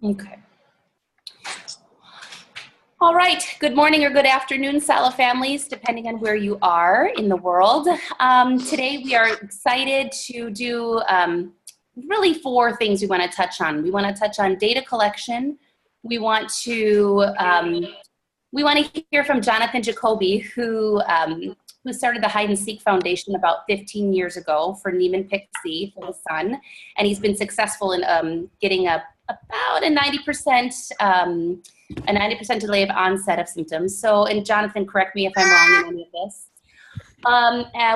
Okay. All right. Good morning or good afternoon, Sala families, depending on where you are in the world. Today we are excited to do really 4 things we want to touch on. We want to touch on data collection. We want to hear from Jonathan Jacoby, who started the Hide and Seek Foundation about 15 years ago for Niemann-Pick C for his son, and he's been successful in getting about a 90% delay of onset of symptoms. So, and Jonathan, correct me if I'm wrong in any of this.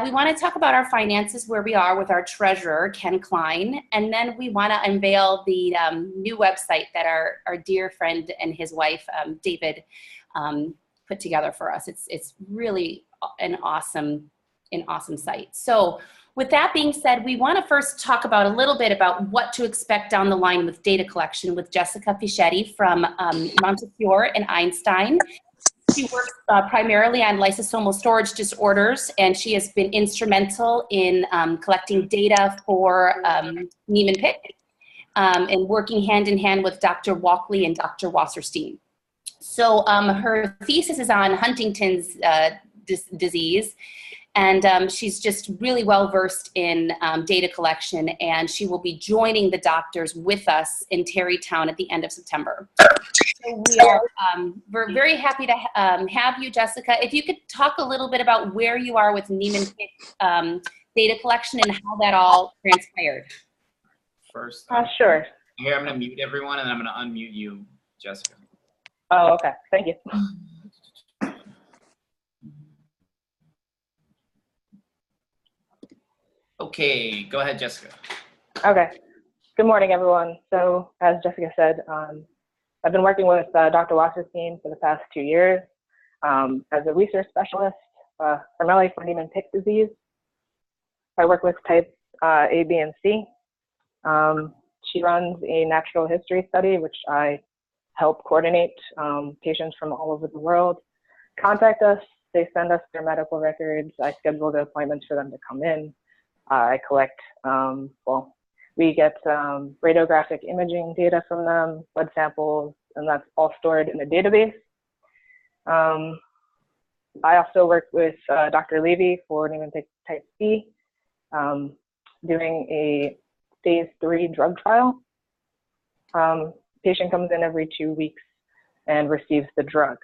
We want to talk about our finances, where we are with our treasurer, Ken Klein, and then we want to unveil the new website that our dear friend and his wife, David, put together for us. It's really an awesome site. So with that being said, we want to first talk about a little bit about what to expect down the line with data collection with Jessica Fischetti from Montefiore and Einstein. She works primarily on lysosomal storage disorders, and she has been instrumental in collecting data for Niemann-Pick and working hand in hand with Dr. Walkley and Dr. Wasserstein. So her thesis is on Huntington's disease, and she's just really well versed in data collection, and she will be joining the doctors with us in Tarrytown at the end of September. So we're very happy to have you, Jessica. If you could talk a little bit about where you are with Niemann-Pick data collection and how that all transpired. First, sure. Here, I'm going to mute everyone, and I'm going to unmute you, Jessica. Oh, okay. Thank you. Okay, go ahead, Jessica. Okay. Good morning, everyone. So, as Jessica said, I've been working with Dr. Wasserstein for the past 2 years as a research specialist, primarily for Niemann-Pick disease. I work with types A, B, and C. She runs a natural history study, which I help coordinate. Patients from all over the world contact us. They send us their medical records. I schedule the appointments for them to come in. I collect, we get radiographic imaging data from them, blood samples, and that's all stored in a database. I also work with Dr. Levy for Niemann-Pick type C, doing a phase 3 drug trial. Patient comes in every 2 weeks and receives the drug.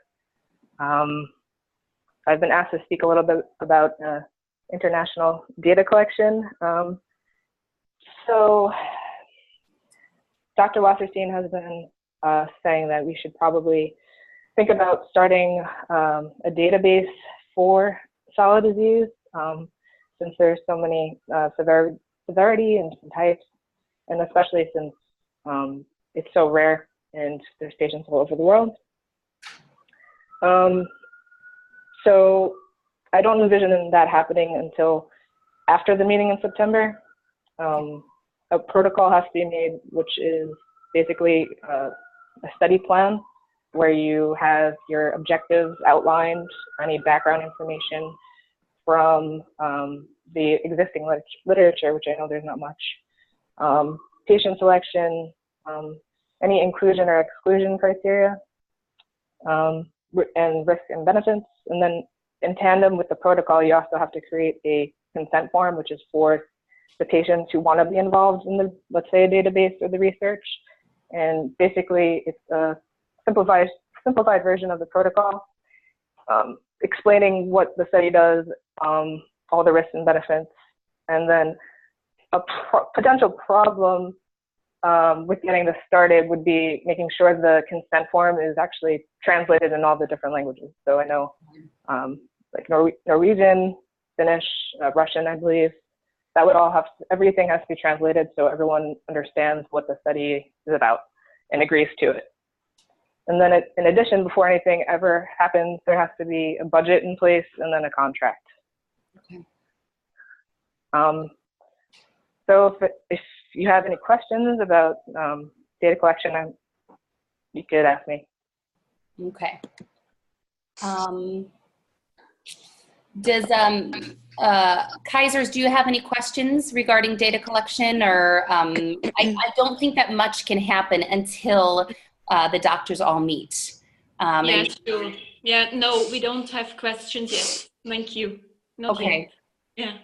I've been asked to speak a little bit about international data collection. So Dr. Wasserstein has been saying that we should probably think about starting a database for solid disease, since there's so many severity and different types, and especially since it's so rare and there's patients all over the world. So I don't envision that happening until after the meeting in September. A protocol has to be made, which is basically a study plan where you have your objectives outlined, any background information from the existing literature, which I know there's not much, patient selection, any inclusion or exclusion criteria, and risk and benefits. And then in tandem with the protocol, you also have to create a consent form, which is for the patients who want to be involved in the, let's say, a database or the research. And basically, it's a simplified version of the protocol, explaining what the study does, all the risks and benefits, and then a potential problem with getting this started would be making sure the consent form is actually translated in all the different languages. So I know like Norwegian, Finnish, Russian, I believe. That would all everything has to be translated so everyone understands what the study is about and agrees to it. And then in addition, before anything ever happens, there has to be a budget in place and then a contract. Okay. So if you have any questions about data collection, you could ask me. Okay. Does Kaisers, do you have any questions regarding data collection? Or I don't think that much can happen until the doctors all meet. Yeah, sure. Yeah, no, we don't have questions yet. Thank you. Not okay. Yet. Yeah.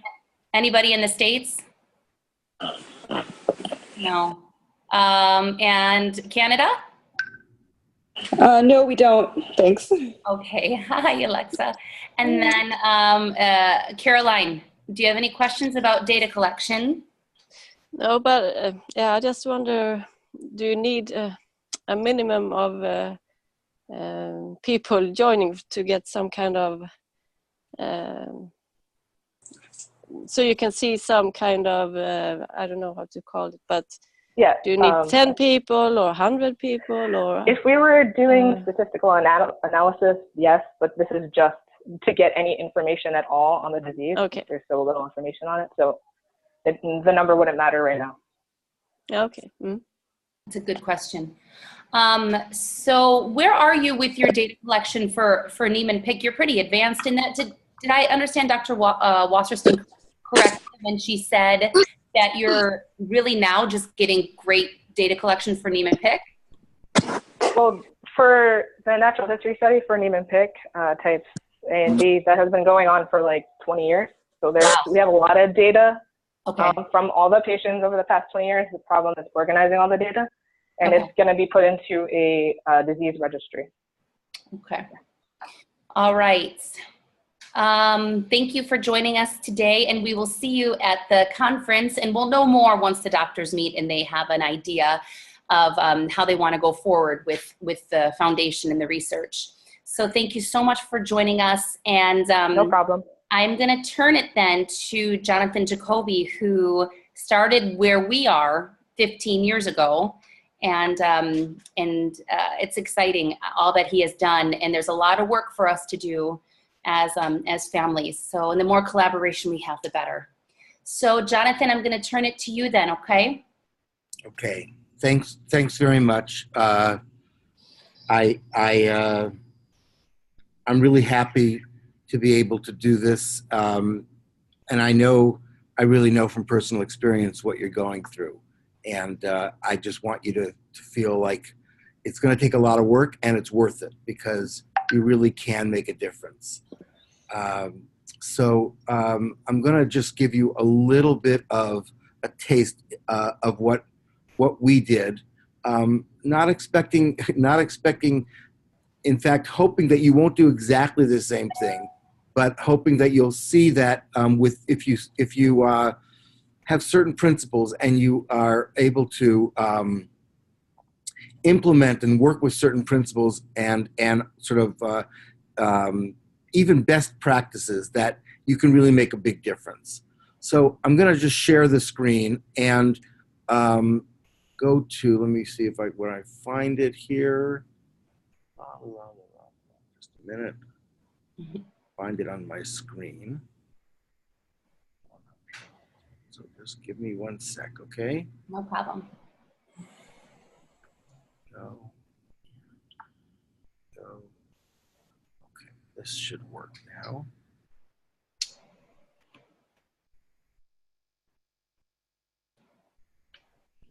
Anybody in the States? No. And Canada? No, we don't. Thanks. Okay. Hi, Alexa. And then Caroline, do you have any questions about data collection? No, but yeah, I just wonder, do you need a minimum of people joining to get some kind of, so you can see some kind of, I don't know how to call it, but Yeah. do you need 10 people or 100 people or? If we were doing statistical analysis, yes, but this is just to get any information at all on the disease. Okay. There's so little information on it, so the number wouldn't matter right now. Okay. Mm. That's a good question. So where are you with your data collection for Niemann-Pick? You're pretty advanced in that. Did I understand Dr. Wasserstein correctly when she said that you're really now just getting great data collection for Niemann-Pick? Well, for the natural history study for Niemann-Pick types A and B, that has been going on for like 20 years. So we have a lot of data from all the patients over the past 20 years. The problem is organizing all the data, and it's going to be put into a disease registry. Okay. All right. Thank you for joining us today, and we will see you at the conference, and we'll know more once the doctors meet and they have an idea of how they want to go forward with the foundation and the research. So thank you so much for joining us, and no problem. I'm going to turn it then to Jonathan Jacoby, who started where we are 15 years ago. And it's exciting all that he has done, and there's a lot of work for us to do as families. So, and the more collaboration we have, the better. So, Jonathan, I'm going to turn it to you then. Okay. Okay. Thanks very much. I'm really happy to be able to do this, and I really know from personal experience what you're going through. And I just want you to feel like it's going to take a lot of work, and it's worth it because you really can make a difference. So I'm going to just give you a little bit of a taste of what we did. Not expecting, in fact, hoping that you won't do exactly the same thing, but hoping that you'll see that if you have certain principles and you are able to implement and work with certain principles and sort of even best practices, that you can really make a big difference. So I'm going to just share the screen and go to, let me see when I find it here. Just a minute. Find it on my screen. So just give me 1 sec, okay? No problem. Go. Okay, this should work now.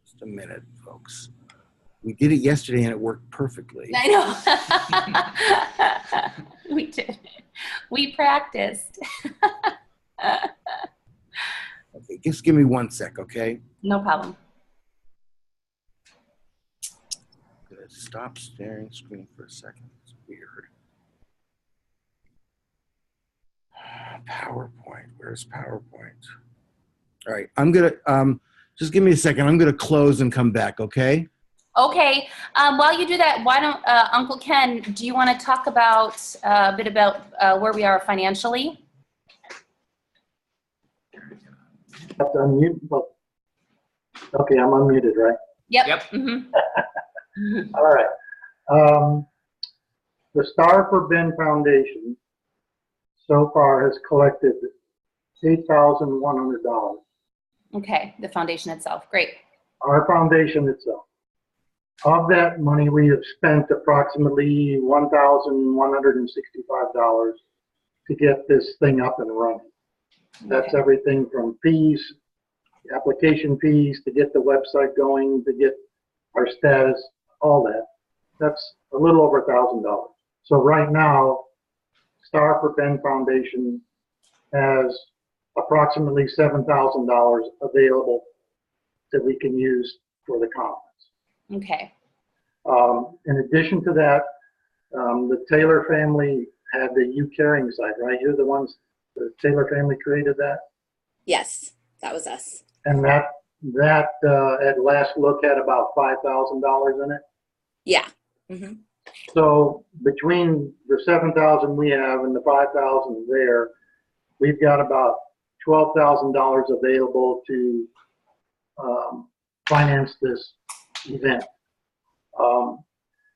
Just a minute, folks. We did it yesterday and it worked perfectly. I know. We did. We practiced. Okay, just give me 1 sec, okay? No problem. Good. Stop staring screen for a second. It's weird. PowerPoint. Where's PowerPoint? All right. I'm gonna just give me a second. I'm gonna close and come back. Okay. Okay. While you do that, why don't Uncle Ken? Do you want to talk about a bit about where we are financially? Have to unmute. Okay, I'm unmuted, right? Yep. Mm-hmm. All right. The Star for Ben Foundation so far has collected $8,100. Okay, the foundation itself. Great. Our foundation itself. Of that money, we have spent approximately $1,165 to get this thing up and running. That's everything from fees, application fees, to get the website going, to get our status, all that. That's a little over $1,000. So right now, Star for Ben Foundation has approximately $7,000 available that we can use for the conference. Okay. In addition to that, the Taylor family had the You Caring site, right? You're the ones, the Taylor family created that? Yes, that was us. And that at last look had about $5,000 in it. Yeah. Mm-hmm. So between the 7,000 we have and the 5,000 there, we've got about $12,000 available to finance this event.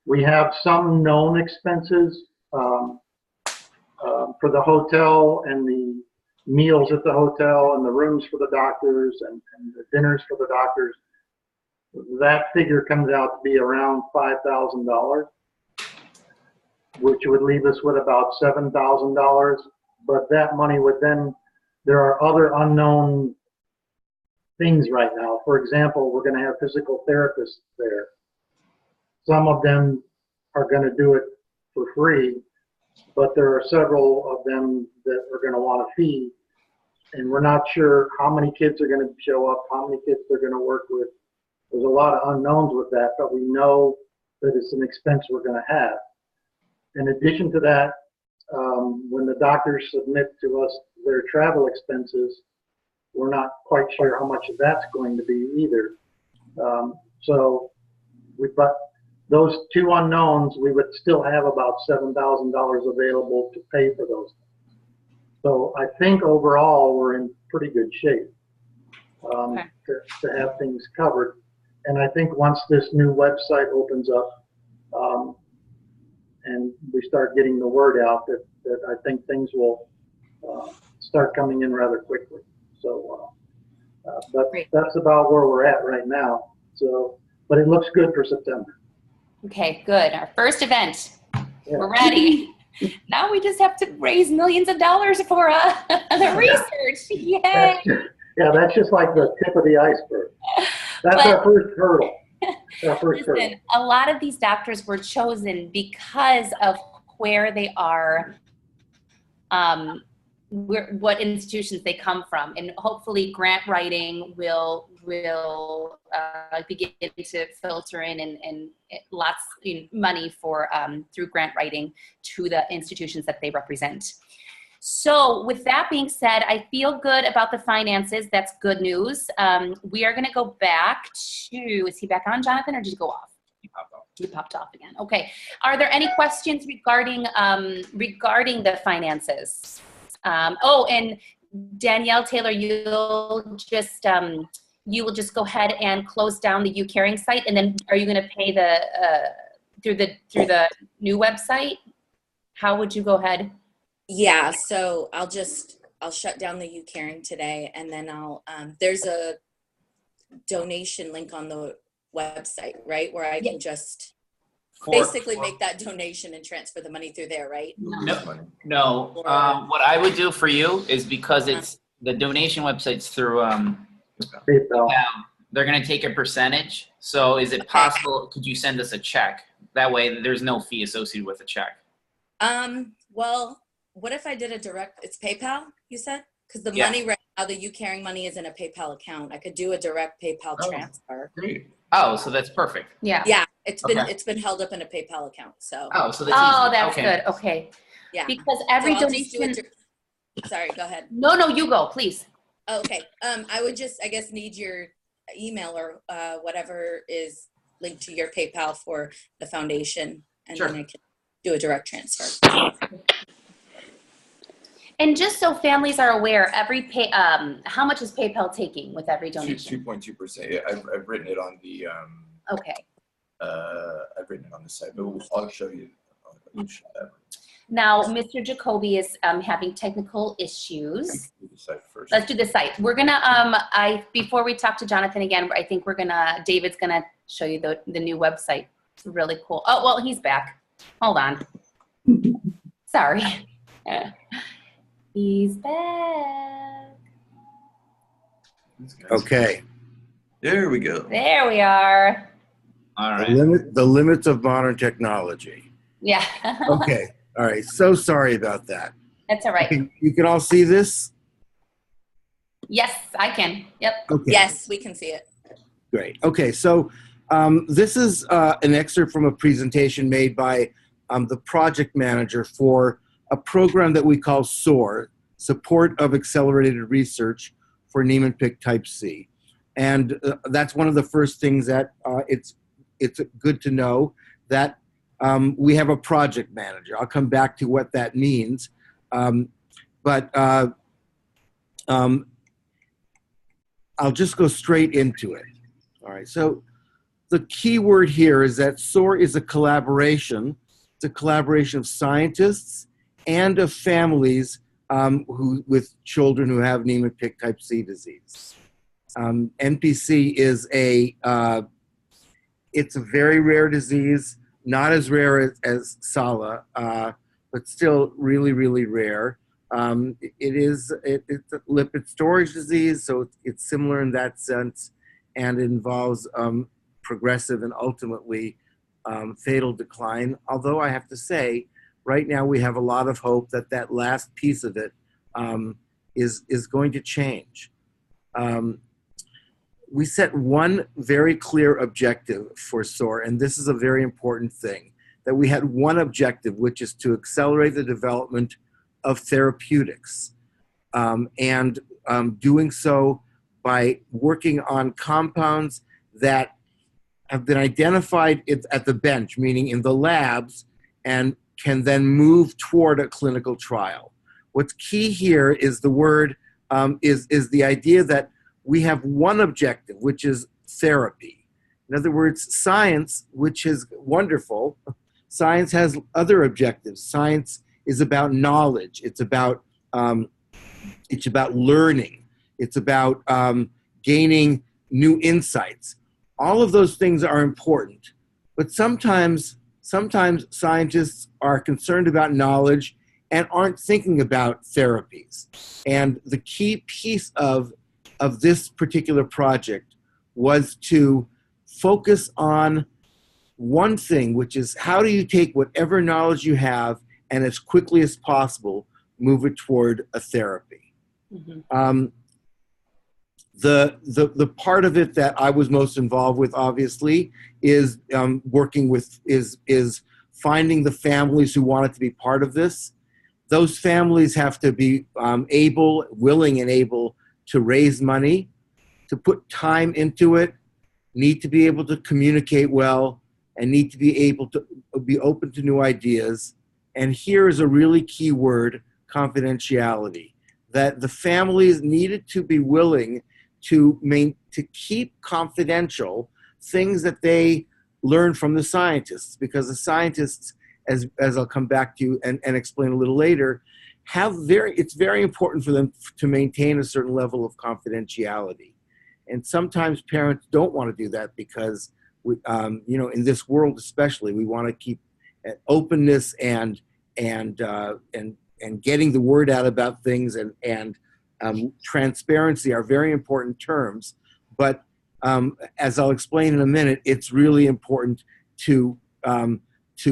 We have some known expenses for the hotel and the meals at the hotel and the rooms for the doctors and the dinners for the doctors. That figure comes out to be around $5,000, which would leave us with about $7,000. But that money would then, there are other unknown things right now. For example, we're going to have physical therapists there. Some of them are going to do it for free, but there are several of them that are going to want a fee. And we're not sure how many kids are going to show up, how many kids they're going to work with. There's a lot of unknowns with that, but we know that it's an expense we're going to have. In addition to that, when the doctors submit to us their travel expenses, we're not quite sure how much of that's going to be either. But those two unknowns, we would still have about $7,000 available to pay for those. So I think overall we're in pretty good shape to have things covered. And I think once this new website opens up and we start getting the word out, that I think things will start coming in rather quickly. So, but that's about where we're at right now. So, but it looks good for September. Okay, good. Our first event. Yeah. We're ready. Now we just have to raise millions of dollars for the research. Yay! That's just like the tip of the iceberg. That's our first hurdle. Listen, a lot of these doctors were chosen because of where they are, what institutions they come from, and hopefully grant writing will begin to filter in and lots of money for through grant writing to the institutions that they represent. So with that being said, I feel good about the finances. That's good news. We are going to go back to, is he back on, Jonathan, or did you go off? He popped off again. Okay. Are there any questions regarding the finances? And Danielle Taylor, you will just go ahead and close down the You Caring site, and then are you going to pay through the new website? How would you go ahead? Yeah, so I'll shut down the You Caring today, and then there's a donation link on the website, right, where I can just basically make that donation and transfer the money through there, right? No. What I would do for you is, because it's the donation website's through PayPal, they're going to take a percentage. So is it possible, could you send us a check? That way there's no fee associated with a check. Well, what if I did a direct, it's PayPal, you said? Because the money right now, the You Caring money is in a PayPal account. I could do a direct PayPal transfer. Great. Oh, so that's perfect. Yeah. Yeah, it's been held up in a PayPal account. So. So that's easy. That's good. Okay. Yeah. Because every donation. Sorry, go ahead. No, you go, please. Oh, okay. I would just, I guess, need your email or whatever is linked to your PayPal for the foundation, and then I can do a direct transfer. And just so families are aware, how much is PayPal taking with every donation? 2.2%. I've written it on the. Okay. I've written it on the site, but I'll show you. Now, Mr. Jacoby is having technical issues. Let's do the site first. Let's do the site. We're gonna before we talk to Jonathan again, I think David's gonna show you the new website. It's really cool. Oh, well, he's back. Hold on. Sorry. He's back. Okay. There we go. There we are. All right. The limits of modern technology. Yeah. Okay. All right. So sorry about that. That's all right. Okay, you can all see this? Yes, I can. Yep. Okay. Yes, we can see it. Great. Okay. So this is an excerpt from a presentation made by the project manager for a program that we call SOAR, Support of Accelerated Research for Niemann-Pick Type C. And that's one of the first things that it's good to know that we have a project manager. I'll come back to what that means. I'll just go straight into it. All right, so the key word here is that SOAR is a collaboration. It's a collaboration of scientists and of families with children who have Niemann-Pick type C disease. NPC is it's a very rare disease, not as rare as SALA, but still really, really rare. It's a lipid storage disease, so it's similar in that sense, and it involves progressive and ultimately fatal decline. Although I have to say, right now we have a lot of hope that that last piece of it is going to change. We set one very clear objective for SOAR, and this is a very important thing, that we had one objective, which is to accelerate the development of therapeutics, and doing so by working on compounds that have been identified at the bench, meaning in the labs, and can then move toward a clinical trial. What's key here is the word, is the idea that we have one objective, which is therapy. In other words, science, which is wonderful, science has other objectives. Science is about knowledge. It's about learning. It's about gaining new insights. All of those things are important, but sometimes scientists are concerned about knowledge and aren't thinking about therapies. And the key piece of this particular project was to focus on one thing, which is how do you take whatever knowledge you have and as quickly as possible move it toward a therapy. Mm-hmm. The part of it that I was most involved with, obviously, is working with is finding the families who wanted to be part of this. Those families have to be willing and able to raise money, to put time into it, need to be able to communicate well, and need to be able to be open to new ideas. And here is a really key word, confidentiality, that the families needed to be willing to keep confidential things that they learn from the scientists, because the scientists, as I'll come back to and explain a little later, it's very important for them to maintain a certain level of confidentiality. And sometimes parents don't want to do that because, in this world especially, we want to keep openness and getting the word out about things and transparency are very important terms. But as I'll explain in a minute, it's really important to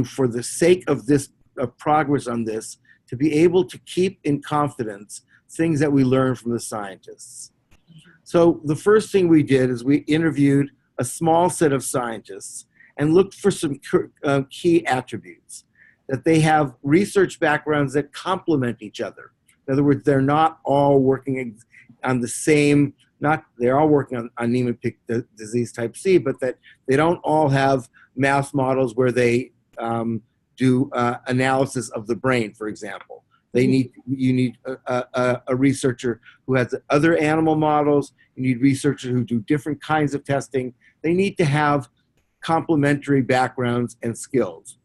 for the sake of this progress on this, to be able to keep in confidence things that we learn from the scientists. So the first thing we did is we interviewed a small set of scientists and looked for some key attributes, that they have research backgrounds that complement each other. In other words, they're not all working on the same, they're all working on Niemann-Pick disease type C, but that they don't all have mouse models where they do analysis of the brain, for example. You need a researcher who has other animal models. You need researchers who do different kinds of testing. They need to have complementary backgrounds and skills.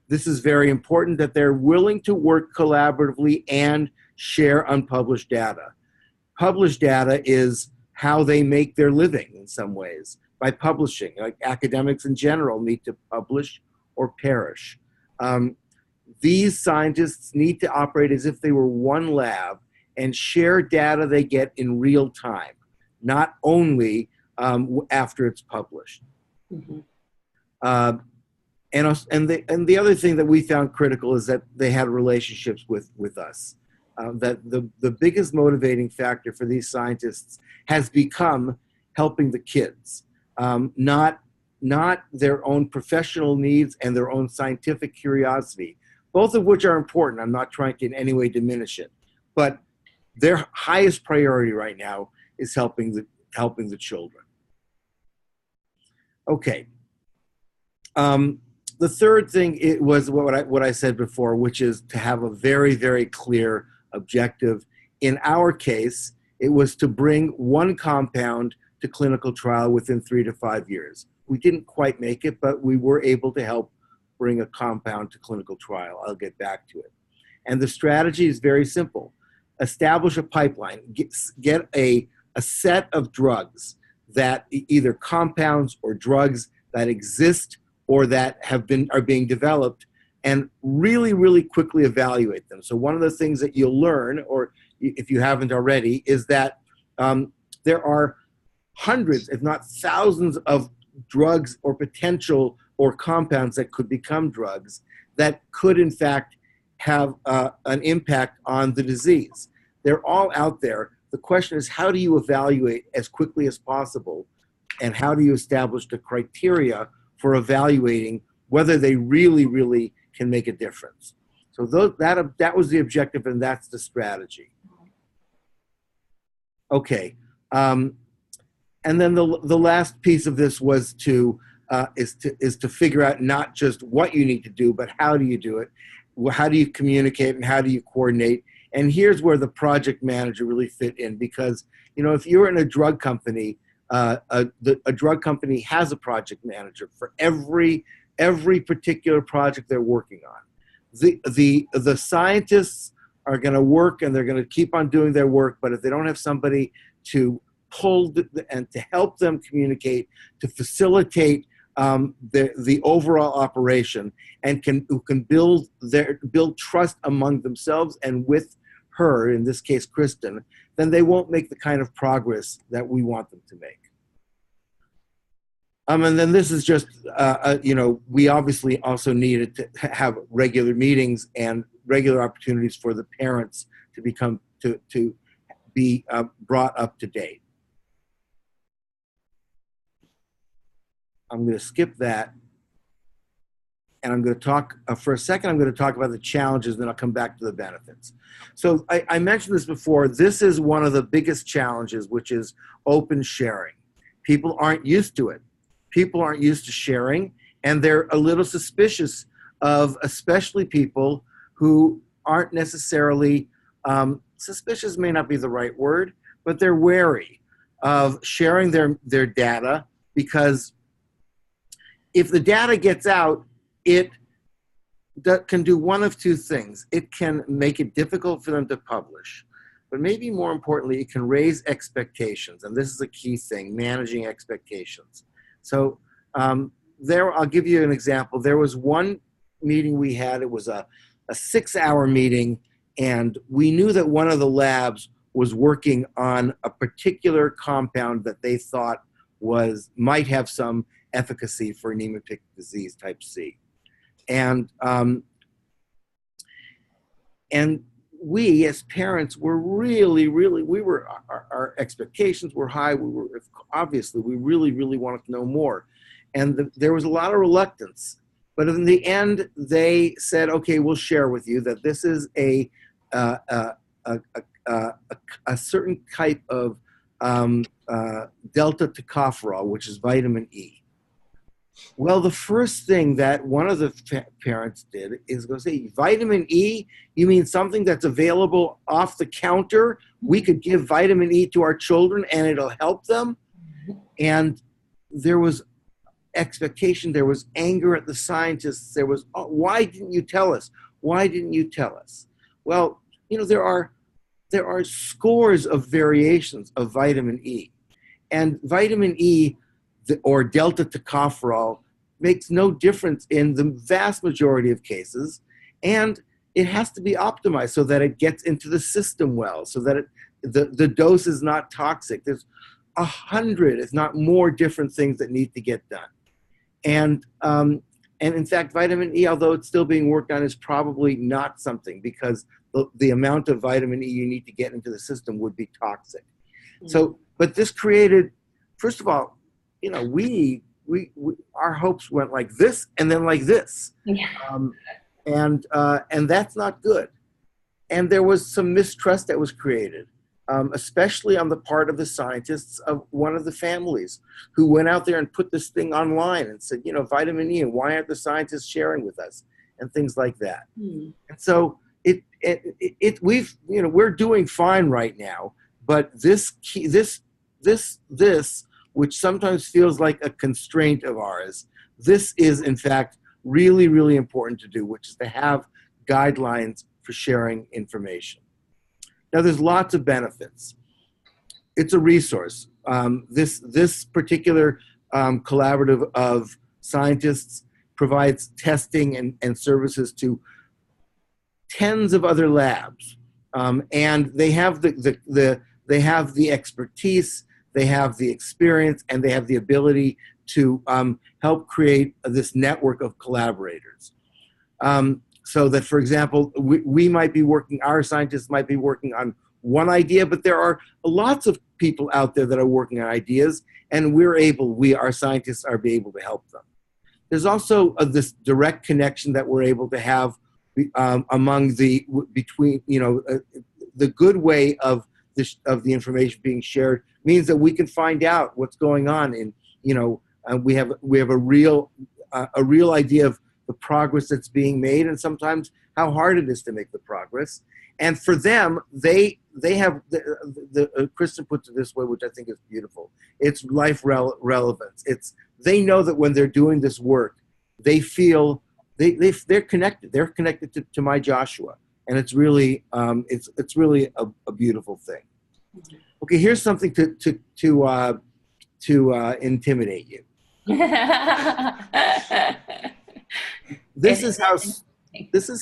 This is very important, that they're willing to work collaboratively and share unpublished data. Published data is how they make their living in some ways, by publishing. Like academics in general need to publish or perish. these scientists need to operate as if they were one lab and share data they get in real time, not only after it's published. Mm-hmm. And the other thing that we found critical is that they had relationships with us. That the biggest motivating factor for these scientists has become helping the kids, not their own professional needs and their own scientific curiosity, both of which are important. I'm not trying to in any way diminish it, but their highest priority right now is helping the children. Okay. The third thing was what I said before, which is to have a very, very clear objective. In our case, it was to bring one compound to clinical trial within 3 to 5 years. We didn't quite make it, but we were able to help bring a compound to clinical trial. I'll get back to it. And the strategy is very simple. Establish a pipeline. Get a set of drugs that either compounds or drugs that exist or that are being developed, and really, really quickly evaluate them. So one of the things that you'll learn, or if you haven't already, is that there are hundreds, if not thousands, of drugs or potential or compounds that could become drugs that could, in fact, have an impact on the disease. They're all out there. The question is, how do you evaluate as quickly as possible, and how do you establish the criteria for evaluating whether they really, really can make a difference? So that was the objective, and that's the strategy. Okay, and then the last piece of this was is to figure out not just what you need to do, but how do you do it? How do you communicate and how do you coordinate? And here's where the project manager really fit in, because if you're in a drug company, a drug company has a project manager for every particular project they're working on. The scientists are going to work and they're going to keep on doing their work, but if they don't have somebody to pull and to help them communicate, to facilitate the overall operation, and who can build trust among themselves and with her, in this case Kristen, then they won't make the kind of progress that we want them to make. And then this is just, we obviously also needed to have regular meetings and regular opportunities for the parents to be brought up to date. I'm going to skip that. And I'm going to talk, for a second, I'm going to talk about the challenges, then I'll come back to the benefits. So I mentioned this before. This is one of the biggest challenges, which is open sharing. People aren't used to it. People aren't used to sharing, and they're a little suspicious of, especially people who aren't necessarily, suspicious may not be the right word, but they're wary of sharing their data, because if the data gets out, it can do one of two things. It can make it difficult for them to publish, but maybe more importantly, it can raise expectations. And this is a key thing, managing expectations. So I'll give you an example. There was one meeting we had. It was a 6-hour meeting, and we knew that one of the labs was working on a particular compound that they thought might have some efficacy for nematotic disease type C. And we as parents were really, our expectations were high. We really wanted to know more. And there was a lot of reluctance. But in the end, they said, okay, we'll share with you that this is a certain type of delta tocopherol, which is vitamin E. Well, the first thing that one of the parents did is go say, vitamin E? You mean something that's available off the counter? We could give vitamin E to our children and it'll help them? And there was expectation, there was anger at the scientists. There was, oh, why didn't you tell us? Why didn't you tell us? Well, there are scores of variations of vitamin E. And vitamin E, or delta tocopherol, makes no difference in the vast majority of cases. And it has to be optimized so that it gets into the system well, so that the dose is not toxic. There's 100, if not more, different things that need to get done. And in fact, vitamin E, although it's still being worked on, is probably not something, because the amount of vitamin E you need to get into the system would be toxic. So, but this created, first of all, you know, our hopes went like this and then like this. Yeah. And that's not good. And there was some mistrust that was created, especially on the part of the scientists of one of the families who went out there and put this thing online and said, you know, vitamin E, and why aren't the scientists sharing with us, and things like that. And so we're doing fine right now, but this, which sometimes feels like a constraint of ours, this is in fact really, really important to do, which is to have guidelines for sharing information. Now, there's lots of benefits. It's a resource. This particular collaborative of scientists provides testing and services to tens of other labs, and they have they have the expertise, they have the experience, and they have the ability to help create this network of collaborators. So that, for example, we might be working, our scientists might be working on one idea, but there are lots of people out there that are working on ideas, and our scientists are able to help them. There's also this direct connection that we're able to have between, you know, the good way of the information being shared means that we can find out what's going on in, you know, we have a real idea of the progress that's being made, and sometimes how hard it is to make the progress. And for them, they have Kristen puts it this way, which I think is beautiful. It's life relevance. They know that when they're doing this work, they feel they're connected. They're connected to my Joshua, and it's really it's really a beautiful thing. Okay, here's something to intimidate you. This is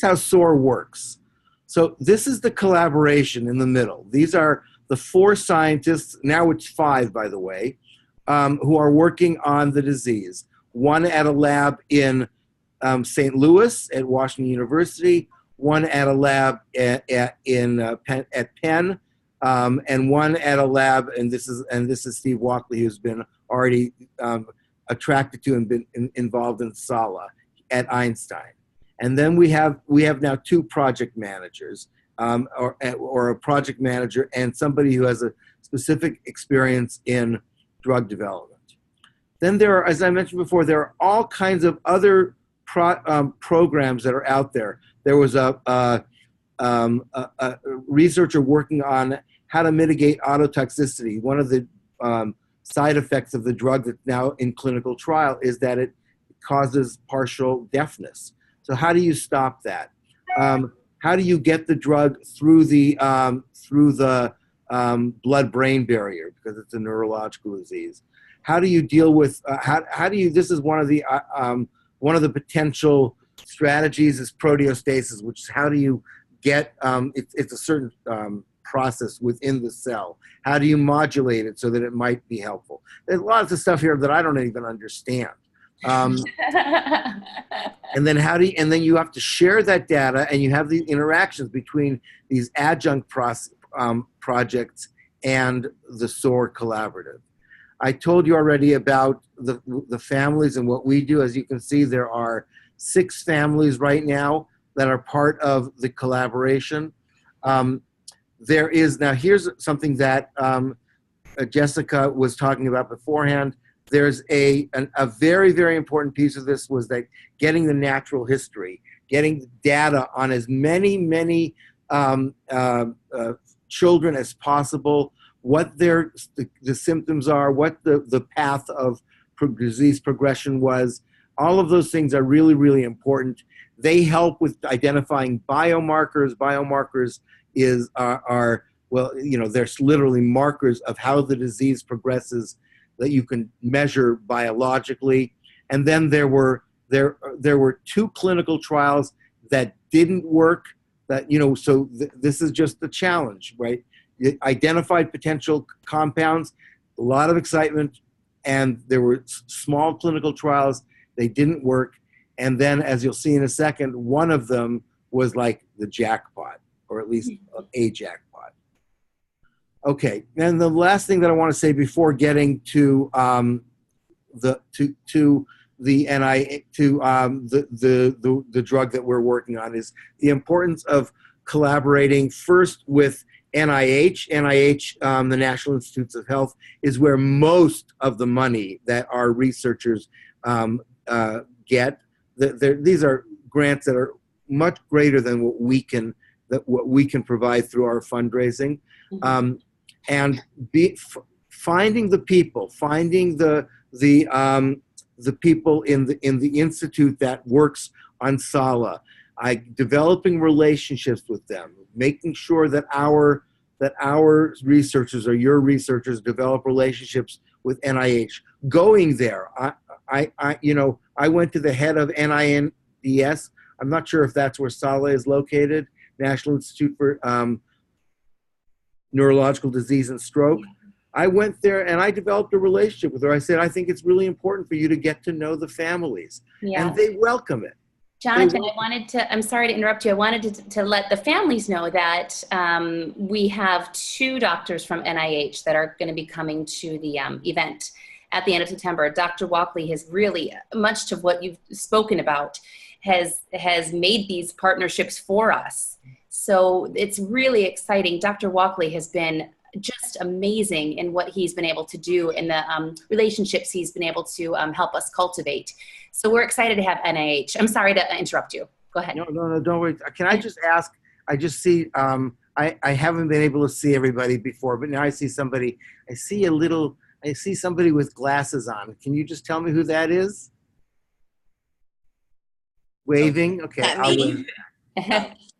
how SOAR works. So this is the collaboration in the middle. These are the 4 scientists, now it's 5 by the way, who are working on the disease. One at a lab in St. Louis at Washington University, one at a lab at Penn, and one at a lab, and this is Steve Walkley, who's been already attracted to and been involved in SALA at Einstein. And then we have now 2 project managers, or a project manager and somebody who has a specific experience in drug development. Then there are, as I mentioned before, there are all kinds of other programs that are out there. There was a researcher working on how to mitigate autotoxicity. One of the side effects of the drug that's now in clinical trial is that it causes partial deafness. So how do you stop that? How do you get the drug through the blood-brain barrier, because it's a neurological disease? How do you deal with this is one of the potential strategies is proteostasis, which is how do you get it's a certain process within the cell. How do you modulate it so that it might be helpful? There's lots of stuff here that I don't even understand. And then you have to share that data, and you have the interactions between these adjunct projects and the SOAR collaborative. I told you already about the families and what we do. As you can see, there are 6 families right now that are part of the collaboration. There is, now here's something that Jessica was talking about beforehand. There's a very, very important piece of this was that getting the natural history, getting data on as many children as possible, what the symptoms are, what the path of disease progression was. All of those things are really, really important. They help with identifying biomarkers. Biomarkers are well, you know, there's literally markers of how the disease progresses that you can measure biologically. And then there were 2 clinical trials that didn't work. That, you know, so this is just the challenge, right? It identified potential compounds, a lot of excitement, and there were small clinical trials. They didn't work. And then, as you'll see in a second, one of them was like the jackpot, or at least a jackpot. Okay, and the last thing that I want to say before getting to the drug that we're working on is the importance of collaborating first with NIH. NIH, the National Institutes of Health, is where most of the money that our researchers get. These are grants that are much greater than what we can provide through our fundraising. And finding the people, finding the people in the institute that works on SALA, developing relationships with them, making sure that our researchers or your researchers develop relationships with NIH. Going there, I went to the head of NINDS. I'm not sure if that's where SALA is located, National Institute for Neurological Disease and Stroke. I went there and I developed a relationship with her. I said, I think it's really important for you to get to know the families. Yeah. And they welcome it. Jonathan, I'm sorry to interrupt you. I wanted to let the families know that we have 2 doctors from NIH that are going to be coming to the event at the end of September. Dr. Walkley has really, much to what you've spoken about, has made these partnerships for us. So it's really exciting. Dr. Walkley has been just amazing in what he's been able to do in the relationships he's been able to help us cultivate. So we're excited to have NIH. I'm sorry to interrupt you. Go ahead. No, don't worry. Can I just ask, I just see, I haven't been able to see everybody before, but now I see somebody, I see somebody with glasses on. Can you just tell me who that is? Waving? Okay. I'll wave.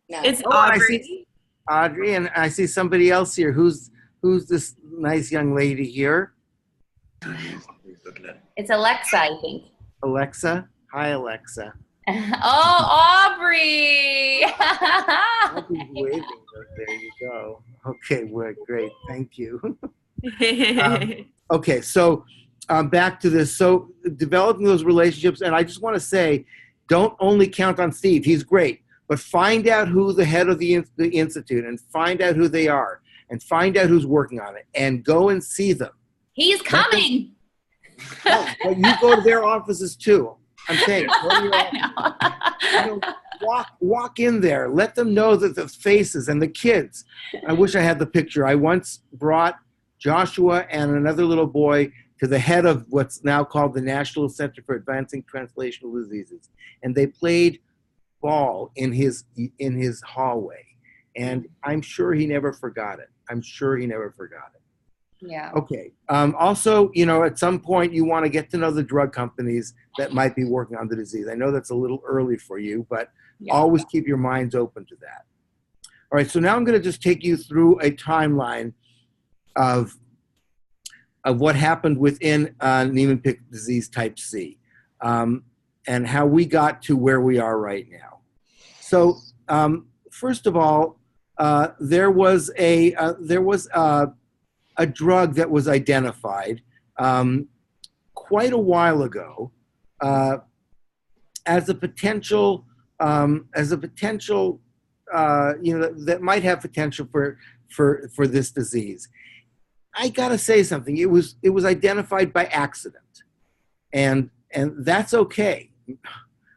No. It's Audrey. I see Audrey, and I see somebody else here. Who's this nice young lady here? It's Alexa, I think. Alexa? Hi, Alexa. Oh, Aubrey! Aubrey's waving. There you go. Okay, we're great. Thank you. Okay, so back to this. So developing those relationships, and I just want to say, don't only count on Steve. He's great. But find out who the head of the institute, and find out who they are, and find out who's working on it, and go and see them. He's coming. But you go to their offices too. I'm saying, walk in there. Let them know that the faces and the kids. I wish I had the picture. I once brought Joshua and another little boy to the head of what's now called the National Center for Advancing Translational Diseases, and they played ball in his hallway, and I'm sure he never forgot it. Yeah. Okay. Also, at some point you want to get to know the drug companies that might be working on the disease. I know that's a little early for you, but always keep your minds open to that. All right. So now I'm going to just take you through a timeline of what happened within Niemann-Pick disease type C, and how we got to where we are right now. So first of all, there was a drug that was identified quite a while ago as a potential, that might have potential for this disease. I gotta say something. It was identified by accident, and that's okay.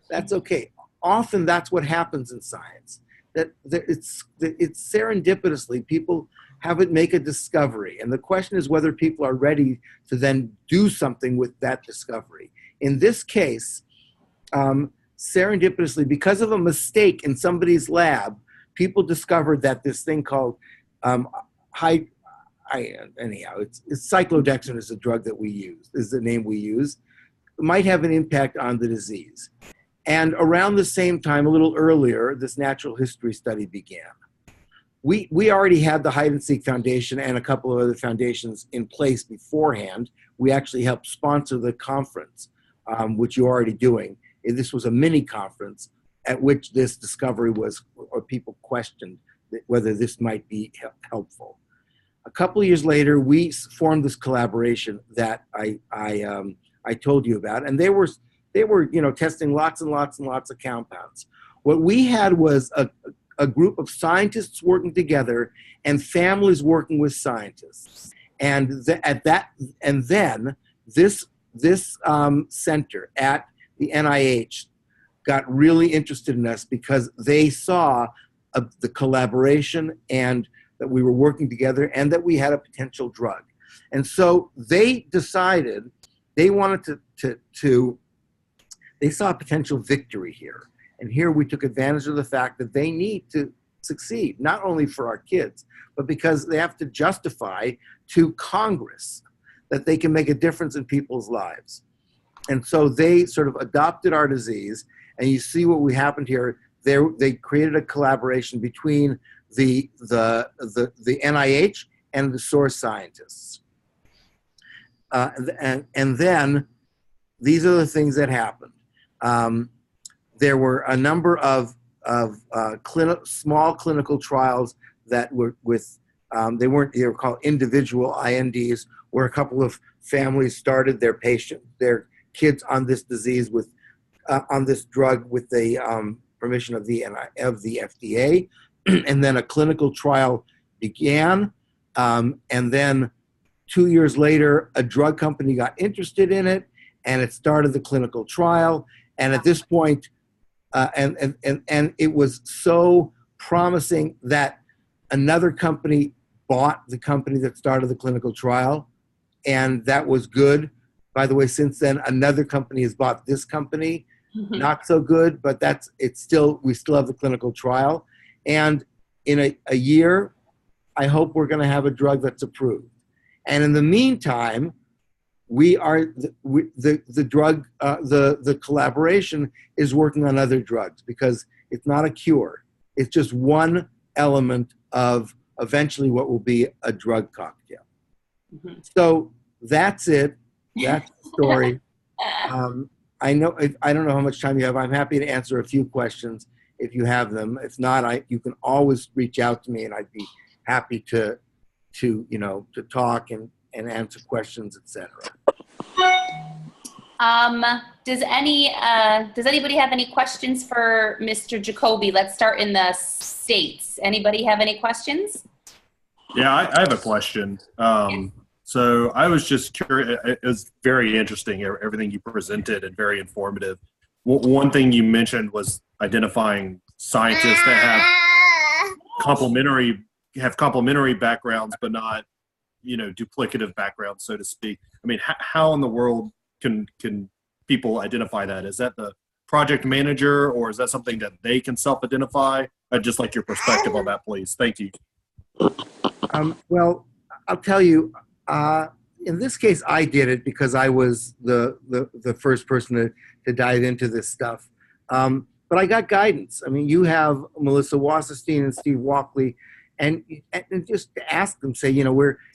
That's okay. Often that's what happens in science. That it's serendipitously people have it make a discovery, and the question is whether people are ready to then do something with that discovery. In this case, serendipitously, because of a mistake in somebody's lab, people discovered that this thing called it's cyclodextrin is the drug that we use, is the name we use, might have an impact on the disease. And around the same time, a little earlier, this natural history study began. We already had the Hide and Seek Foundation and a couple of other foundations in place beforehand. We actually helped sponsor the conference, which you're already doing. This was a mini conference, at which this discovery was, or people questioned whether this might be helpful. A couple of years later, we formed this collaboration that I told you about, and they were testing lots and lots and lots of compounds. What we had was a group of scientists working together and families working with scientists, and then this center at the NIH got really interested in us because they saw the collaboration and that we were working together and that we had a potential drug. And so they decided they wanted they saw a potential victory here. And here we took advantage of the fact that they need to succeed, not only for our kids, but because they have to justify to Congress that they can make a difference in people's lives. And so they sort of adopted our disease, and you see what happened here. They created a collaboration between the NIH and the SOAR scientists. And then these are the things that happened. There were a number of small clinical trials that were with, they were called individual INDs, where a couple of families started their kids on this disease on this drug with the permission of the FDA. And then a clinical trial began. And then 2 years later, a drug company got interested in it, and it started the clinical trial. And at this point, and it was so promising that another company bought the company that started the clinical trial, and that was good. By the way, since then, another company has bought this company. Mm-hmm. Not so good, but we still have the clinical trial. And in a year, I hope we're going to have a drug that's approved. And in the meantime, the collaboration is working on other drugs because it's not a cure. It's just one element of eventually what will be a drug cocktail. Mm-hmm. So that's it. That's the story. I don't know how much time you have. I'm happy to answer a few questions if you have them. If not, you can always reach out to me, and I'd be happy to talk and answer questions, etc. Does anybody have any questions for Mr. Jacoby? Let's start in the States. Anybody have any questions? Yeah, I have a question. So I was just curious. It was very interesting, everything you presented, and very informative. One thing you mentioned was identifying scientists that have complementary backgrounds, but not, duplicative backgrounds, so to speak. I mean, how in the world can people identify that? Is that the project manager, or is that something that they can self-identify? I'd just like your perspective on that, please. Thank you. Well, I'll tell you. In this case, I did it because I was the first person to dive into this stuff. But I got guidance. I mean, you have Melissa Wasserstein and Steve Walkley, and just ask them, say,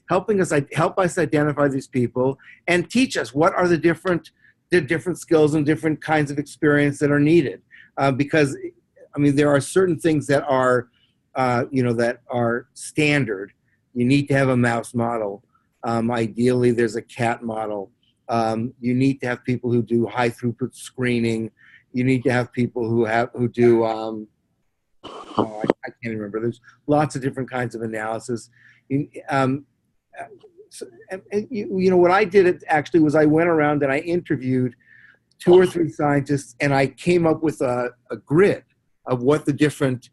help us identify these people and teach us what are the different skills and different kinds of experience that are needed. Because, I mean, there are certain things that are, that are standard. You need to have a mouse model. Ideally, there's a cat model. You need to have people who do high throughput screening. You need to have people who do I can't remember. There's lots of different kinds of analysis. What I did actually was I went around and I interviewed 2 or 3 scientists, and I came up with a grid of what the different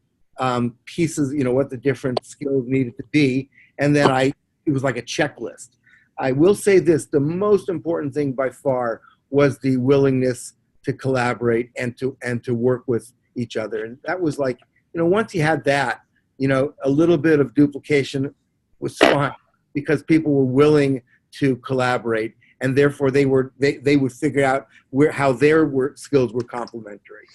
pieces, what the different skills needed to be, and then it was like a checklist. I will say this, the most important thing by far was the willingness to collaborate and to work with each other. And that was like, once you had that, a little bit of duplication was fine because people were willing to collaborate, and therefore they would figure out how their skills were complementary.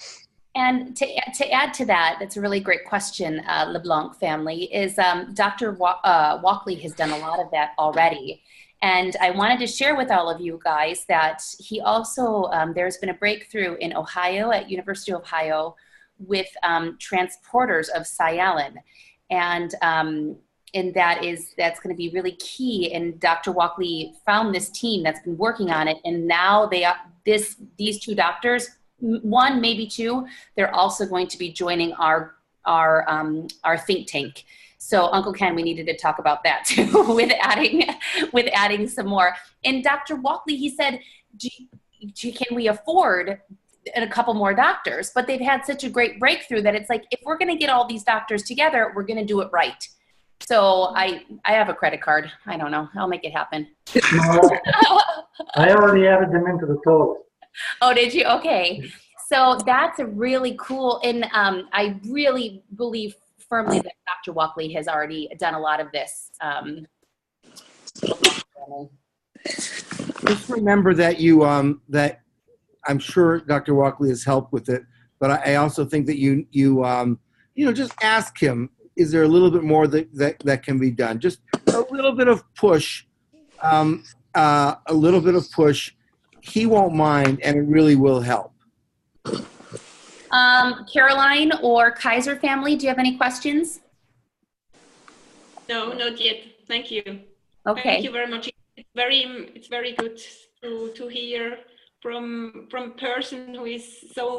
And to add to that, that's a really great question, LeBlanc family, is Dr. Walkley has done a lot of that already. And I wanted to share with all of you guys that he also, there's been a breakthrough in Ohio, at University of Ohio, transporters of sialin, and that's going to be really key. And Dr. Walkley found this team that's been working on it, and now these two doctors, one maybe two, they're also going to be joining our think tank. So Uncle Ken, we needed to talk about that too, with adding some more. And Dr. Walkley, he said, can we afford a couple more doctors? But they've had such a great breakthrough that it's like, if we're going to get all these doctors together, we're going to do it right. So I have a credit card. I don't know. I'll make it happen. I already added them into the total. Oh, did you? Okay. So that's a really cool, and I really believe firmly that Dr. Walkley has already done a lot of this. Just remember that that I'm sure Dr. Walkley has helped with it, but I also think that you just ask him, is there a little bit more that can be done? Just a little bit of push, a little bit of push. He won't mind, and it really will help. Caroline or Kaiser family, do you have any questions? No, not yet. Thank you. Okay. Thank you very much. It's very good to hear from a person who is so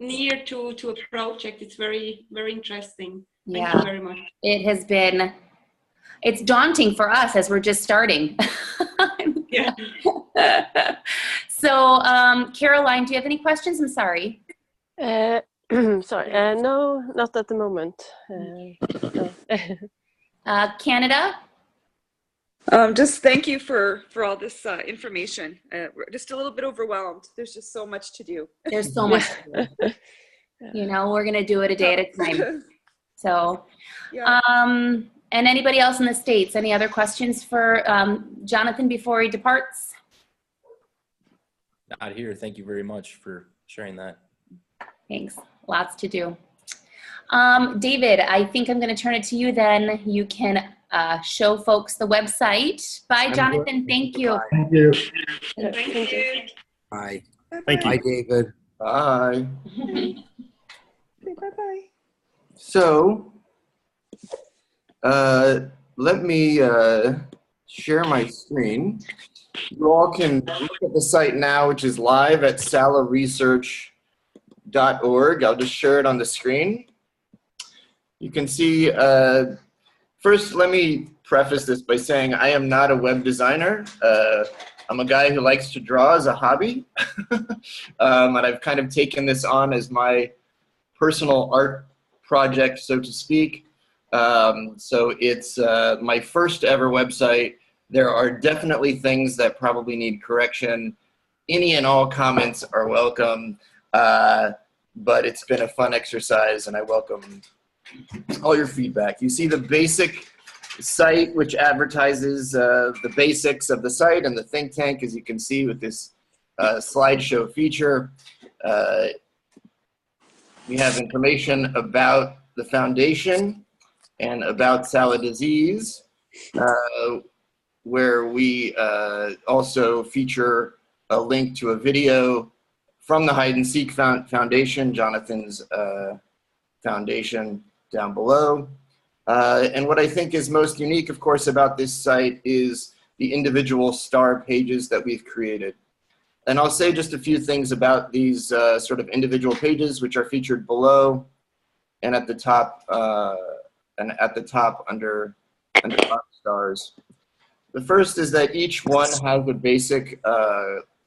near to a project. It's very, very interesting. Thank you very much. It's daunting for us as we're just starting. Yeah. So, Caroline, do you have any questions? I'm sorry. Sorry, no, not at the moment. No. Canada? Just thank you for all this information. We're just a little bit overwhelmed. There's just so much to do. There's so much to do. We're going to do it a day at a time. So, yeah. And anybody else in the States? Any other questions for Jonathan before he departs? Not here. Thank you very much for sharing that. Thanks. Lots to do. David, I think I'm going to turn it to you then. You can show folks the website. Bye, Jonathan. Thank you. Thank you. Thank you. Bye. Thank you. Bye, David. Bye. Bye-bye. So, let me share my screen. You all can look at the site now, which is live at salaresearch.org. I'll just share it on the screen. You can see, first let me preface this by saying I am not a web designer. I'm a guy who likes to draw as a hobby. And I've kind of taken this on as my personal art project, so to speak. So it's my first ever website. There are definitely things that probably need correction. Any and all comments are welcome, but it's been a fun exercise and I welcome all your feedback. You see the basic site, which advertises the basics of the site and the think tank, as you can see with this slideshow feature. We have information about the foundation and about Salad disease, where we also feature a link to a video from the Hide and Seek Foundation, Jonathan's foundation down below. And what I think is most unique, of course, about this site is the individual star pages that we've created. And I'll say just a few things about these sort of individual pages, which are featured below and at the top, under rock stars. The first is that each one has a basic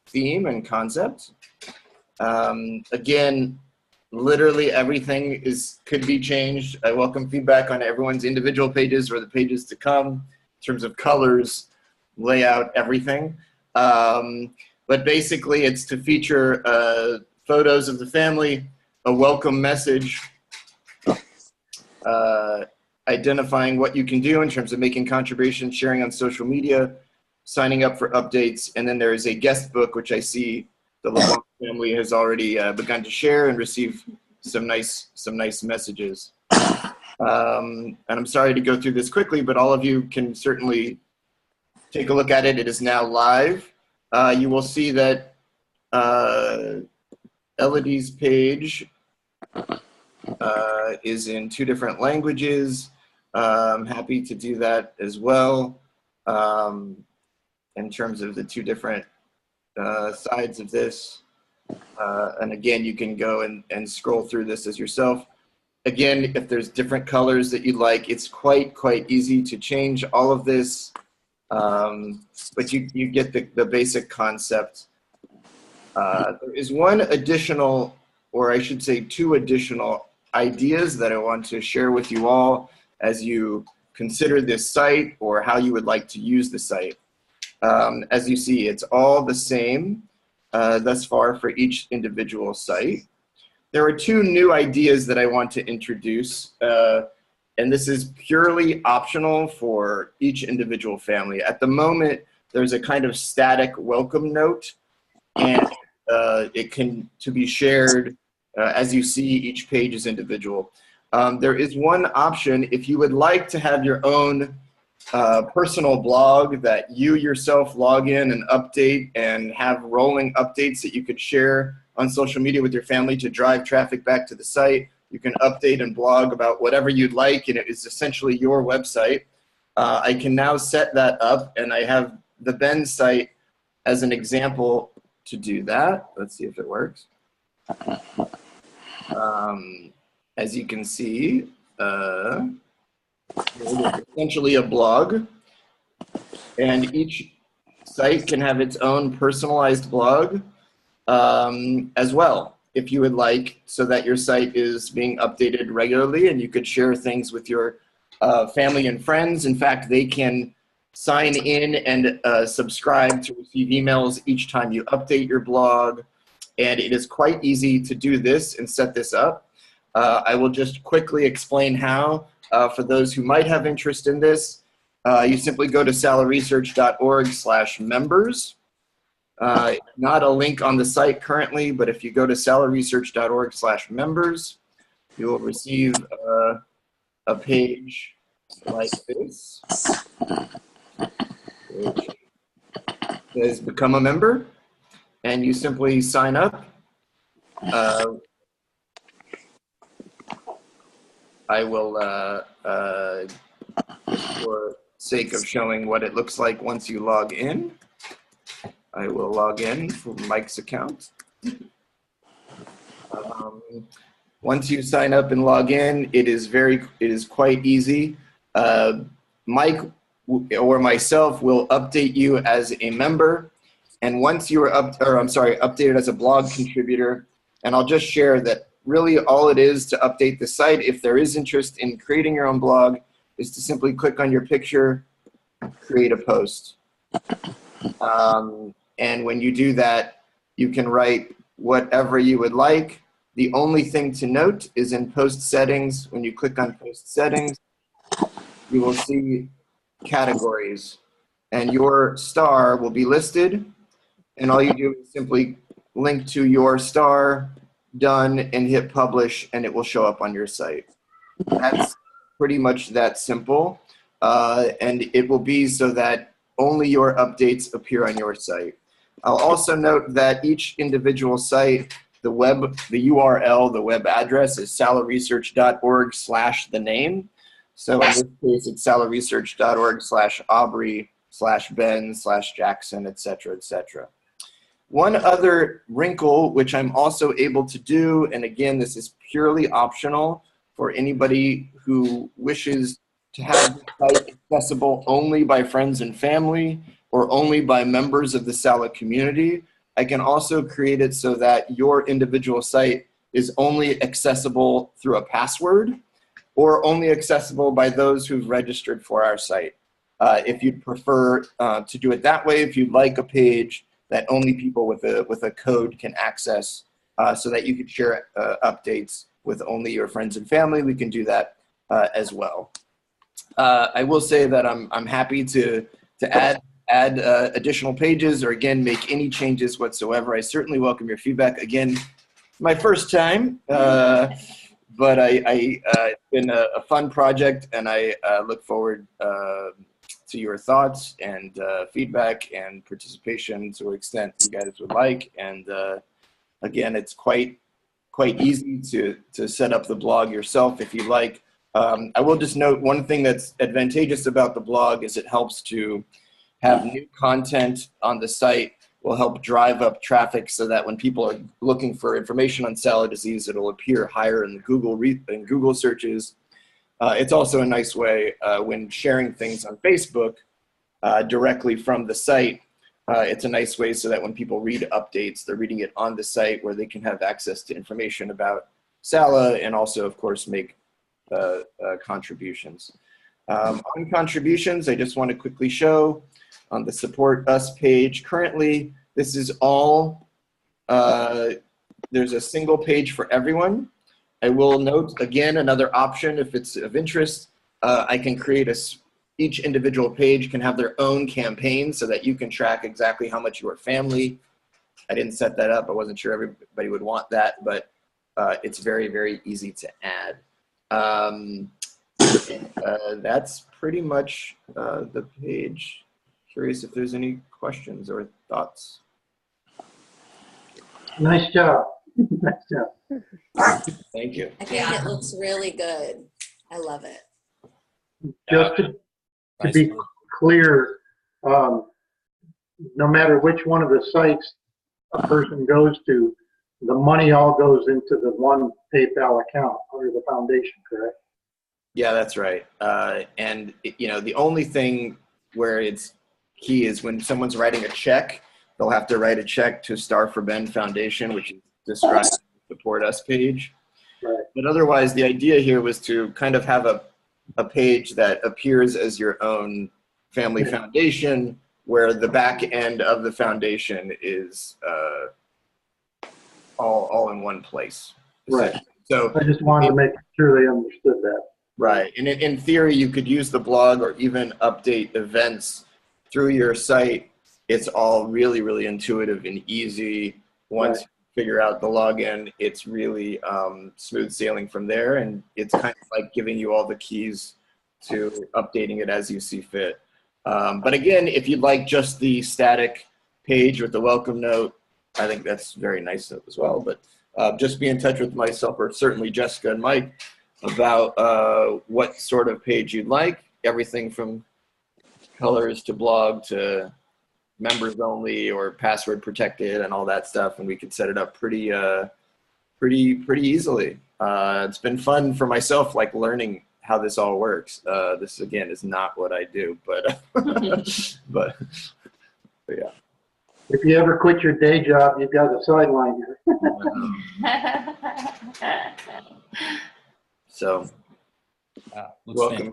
theme and concept. Again, literally everything could be changed. I welcome feedback on everyone's individual pages or the pages to come in terms of colors, layout, everything. But basically it's to feature photos of the family, a welcome message, identifying what you can do in terms of making contributions, sharing on social media, signing up for updates, and then there is a guest book, which I see the LeBlanc family has already begun to share and receive some nice messages. And I'm sorry to go through this quickly, but all of you can certainly take a look at it. It is now live. You will see that Elodie's page is in 2 different languages. I'm happy to do that as well. In terms of the 2 different sides of this. And again, you can go and scroll through this as yourself. Again, if there's different colors that you'd like, it's quite easy to change all of this. But you get the basic concept. There is one additional, or I should say 2 additional ideas that I want to share with you all as you consider this site or how you would like to use the site. As you see, it's all the same thus far for each individual site. There are 2 new ideas that I want to introduce, and this is purely optional for each individual family. At the moment, there's a kind of static welcome note, and it can to be shared as you see each page is individual. There is one option if you would like to have your own personal blog that you yourself log in and update and have rolling updates that you could share on social media with your family to drive traffic back to the site. You can update and blog about whatever you'd like, and it is essentially your website. I can now set that up, and I have the Ben site as an example to do that. Let's see if it works. As you can see, it's essentially a blog, and each site can have its own personalized blog as well, if you would like, so that your site is being updated regularly and you could share things with your family and friends. In fact, they can sign in and subscribe to receive emails each time you update your blog, and it is quite easy to do this and set this up. I will just quickly explain how. For those who might have interest in this, you simply go to salarysearch.org/members. Not a link on the site currently, but if you go to salarysearch.org/members, you will receive a page like this, which says become a member, and you simply sign up. I will, just for sake of showing what it looks like once you log in, I will log in from Mike's account. Once you sign up and log in, it is quite easy. Mike or myself will update you as a member, and once you are updated as a blog contributor, and I'll just share that really all it is to update the site, if there is interest in creating your own blog, is to simply click on your picture, create a post. And when you do that, you can write whatever you would like. The only thing to note is in post settings, when you click on post settings, you will see categories, and your star will be listed, and all you do is simply link to your star, done, and hit publish, and it will show up on your site. That's pretty much that simple, and it will be so that only your updates appear on your site. I'll also note that each individual site, the URL, the web address is salarysearch.org/the-name. So in this case, it's salarysearch.org/Aubrey/Ben/Jackson, etc., etc. One other wrinkle, which I'm also able to do, and again, this is purely optional for anybody who wishes to have the site accessible only by friends and family or only by members of the Sala community. I can also create it so that your individual site is only accessible through a password or only accessible by those who've registered for our site. If you'd prefer to do it that way, if you'd like a page that only people with a code can access so that you could share updates with only your friends and family, we can do that as well. I will say that I'm happy to add additional pages or again make any changes whatsoever. I certainly welcome your feedback. Again, my first time, but it's been a fun project, and I look forward to your thoughts and feedback and participation to the extent you guys would like. And again, it's quite quite easy to set up the blog yourself if you like. I will just note one thing that's advantageous about the blog is it helps to have new content on the site, will help drive up traffic so that when people are looking for information on salad disease, it'll appear higher in Google searches. It's also a nice way when sharing things on Facebook directly from the site. It's a nice way so that when people read updates, they're reading it on the site where they can have access to information about SALA and also, of course, make contributions. On contributions, I just want to quickly show on the Support Us page. Currently, this is all, there's a single page for everyone. I will note, again, another option if it's of interest, I can create each individual page can have their own campaign so that you can track exactly how much your family. I didn't set that up. I wasn't sure everybody would want that, but it's very, very easy to add. That's pretty much the page. Curious if there's any questions or thoughts. Nice job. Nice job. Thank you. I think it looks really good. I love it. Just to be clear, no matter which one of the sites a person goes to, the money all goes into the one PayPal account under the foundation, correct? Yeah, that's right. And the only thing where it's key is when someone's writing a check, they'll have to write a check to Star for Ben Foundation, which is described on the Support Us page. Right. But otherwise, the idea here was to kind of have a page that appears as your own family foundation, where the back end of the foundation is all in one place. Right. So I just wanted to make sure they understood that. Right. And in theory, you could use the blog or even update events through your site. It's all really, really intuitive and easy. Once you figure out the login, it's really smooth sailing from there. And it's kind of like giving you all the keys to updating it as you see fit. But again, if you'd like just the static page with the welcome note, I think that's very nice as well. But just be in touch with myself or certainly Jessica and Mike about what sort of page you'd like. Everything from colors to blog to members only or password protected and all that stuff, and we could set it up pretty easily. It's been fun for myself, like learning how this all works. This again is not what I do, but but yeah. If you ever quit your day job, you've got a sideline here. So welcome.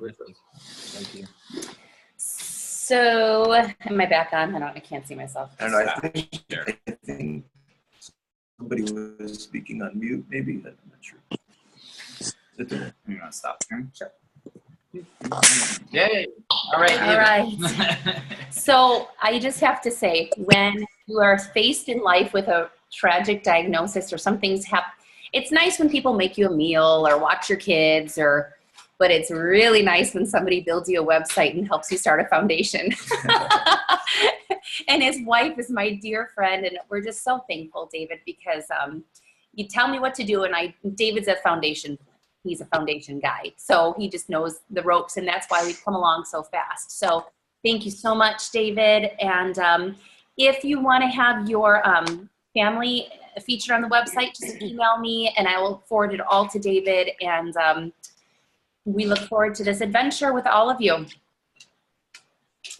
Thank you. So, am I back on? I can't see myself. I don't know. I think somebody was speaking on mute, maybe. I'm not sure. You want to stop sharing? Sure. Yay! All right. All right. So, I just have to say, when you are faced in life with a tragic diagnosis or something's happened, it's nice when people make you a meal or watch your kids but it's really nice when somebody builds you a website and helps you start a foundation. And his wife is my dear friend, and we're just so thankful, David, because you tell me what to do, and David's a foundation. He's a foundation guy, so he just knows the ropes, and that's why we've come along so fast. So thank you so much, David. And if you want to have your family featured on the website, just email me, and I will forward it all to David. And we look forward to this adventure with all of you.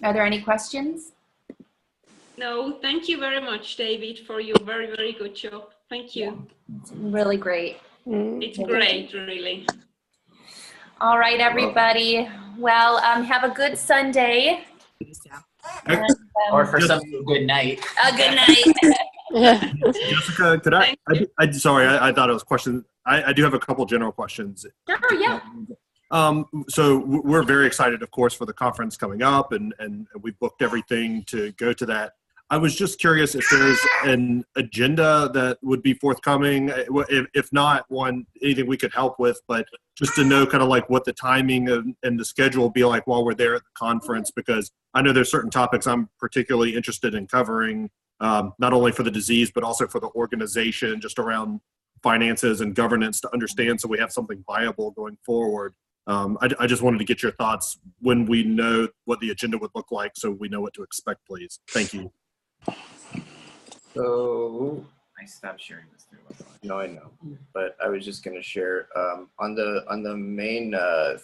Are there any questions? No, thank you very much, David, for your very, very good job. Thank you. It's really great. It's great, really. All right, everybody. Well, have a good Sunday. And, Or for some, good night. A good night. Jessica, could I sorry, I thought it was a question. I do have a couple general questions. Sure, yeah. So we're very excited, of course, for the conference coming up, and we've booked everything to go to that. I was just curious if there's an agenda that would be forthcoming. If not, anything we could help with, but just to know kind of like what the timing and the schedule will be like while we're there at the conference, because I know there's certain topics I'm particularly interested in covering, not only for the disease, but also for the organization, just around finances and governance to understand so we have something viable going forward. I just wanted to get your thoughts when we know what the agenda would look like so we know what to expect, please. Thank you. So I stopped sharing this too. no, I know, but I was just going to share on the main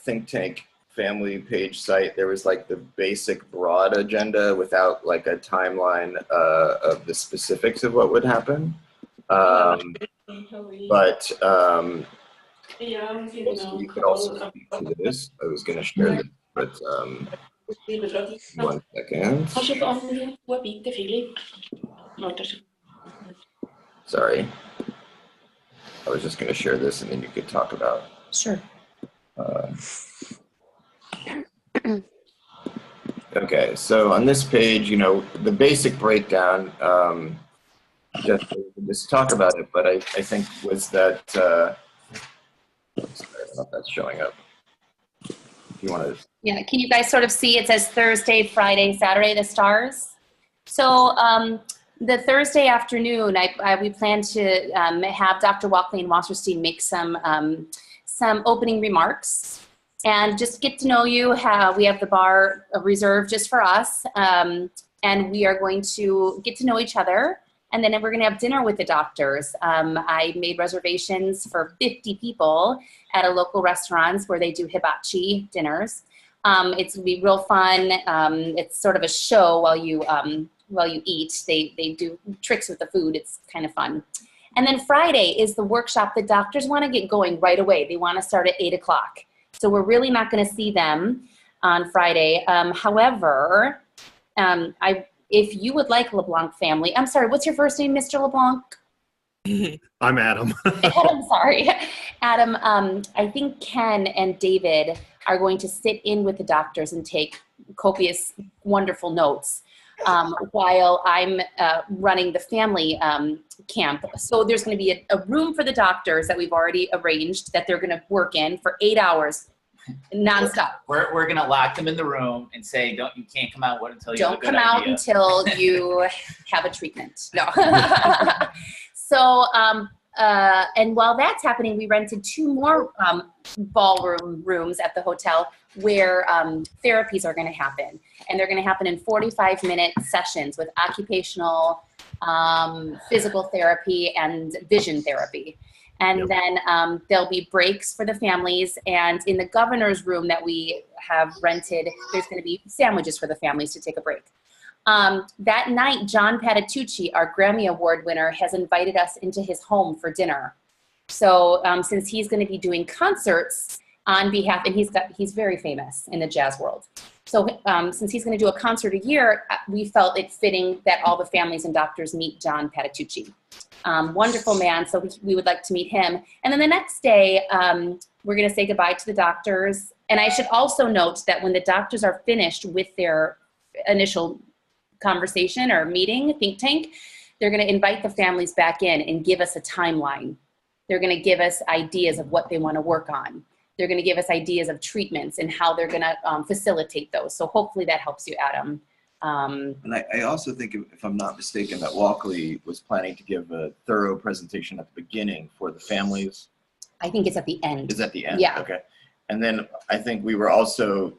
think tank family page site. There was like the basic broad agenda without like a timeline of the specifics of what would happen. But you could also speak to this. I was going to share this, but 1 second. Sorry. I was just going to share this and then you could talk about. Sure. Okay, so on this page, you know, the basic breakdown, just talk about it, but I think was that, sorry, I don't know if that's showing up. If you want to. Yeah, can you guys sort of see it says Thursday, Friday, Saturday, the stars? So the Thursday afternoon, we plan to have Dr. Walkley and Wasserstein make some opening remarks and just get to know you. We have the bar reserved just for us, and we are going to get to know each other. And then we're going to have dinner with the doctors. I made reservations for 50 people at a local restaurant where they do hibachi dinners. It's going to be real fun. It's sort of a show while you eat. They do tricks with the food. It's kind of fun. And then Friday is the workshop. The doctors want to get going right away. They want to start at 8 o'clock. So we're really not going to see them on Friday. However, if you would like LeBlanc family, I'm sorry, what's your first name, Mr. LeBlanc? I'm Adam. Adam, sorry. Adam, I think Ken and David are going to sit in with the doctors and take copious, wonderful notes while I'm running the family camp. So there's going to be a room for the doctors that we've already arranged that they're going to work in for 8 hours. Nonstop. We're gonna lock them in the room and say, you can't come out until you have a good Don't come out idea. until you have a treatment. No. So, and while that's happening, we rented 2 more ballroom rooms at the hotel where therapies are going to happen, and they're going to happen in 45-minute sessions with occupational, physical therapy, and vision therapy. And then there'll be breaks for the families. And in the governor's room that we have rented, there's going to be sandwiches for the families to take a break. That night, John Patitucci, our Grammy Award winner, has invited us into his home for dinner. So since he's going to be doing concerts on behalf, and he's very famous in the jazz world. So since he's going to do a concert a year, we felt it fitting that all the families and doctors meet John Patitucci. Wonderful man, so we would like to meet him. And then the next day, we're going to say goodbye to the doctors. And I should also note that when the doctors are finished with their initial conversation or meeting, think tank, they're going to invite the families back in and give us a timeline. They're going to give us ideas of what they want to work on. They're going to give us ideas of treatments and how they're going to facilitate those. So hopefully that helps you, Adam. And I also think, if I'm not mistaken, that Walkley was planning to give a thorough presentation at the beginning for the families. I think it's at the end. Is at the end? Yeah. Okay. And then I think we were also